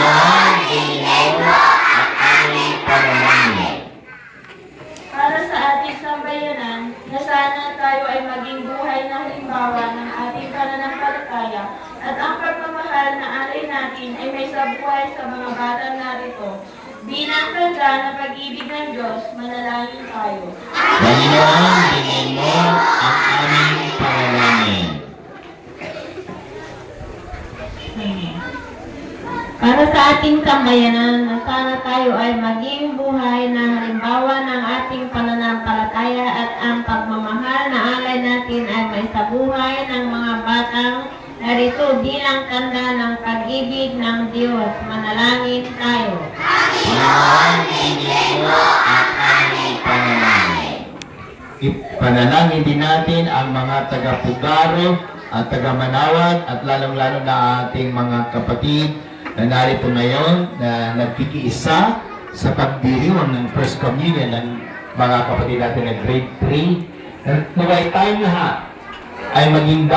Panginoon, dingin mo ang aming panalangin. Para sa ating sambayanan, na sana tayo ay maging buhay na halimbawa ng ating pananampalataya at ang pagmamahal na alay natin ay may sabuhay sa mga batang narito. Bilang tanda ng pag-ibig ng Diyos, manalangin tayo. Panginoon, dingin mo ang aming panalangin. Para sa ating sambayanan, na sana tayo ay maging buhay na halimbawa ng ating pananampalataya at ang pagmamahal na alay natin ay may sabuhay ng mga batang narito bilang tanda ng pag-ibig ng Diyos. Manalangin tayo. Panginoon, dingin mo ang aming panalangin. Ipanalangin din natin ang mga taga-Pugaro at taga-Manawag at lalong-lalo na ating mga kapatid na narito ngayon na nagkikiisa sa pagdiriwang ng First Communion ng mga kapatid natin na grade 3. Naway tayong lahat ay maging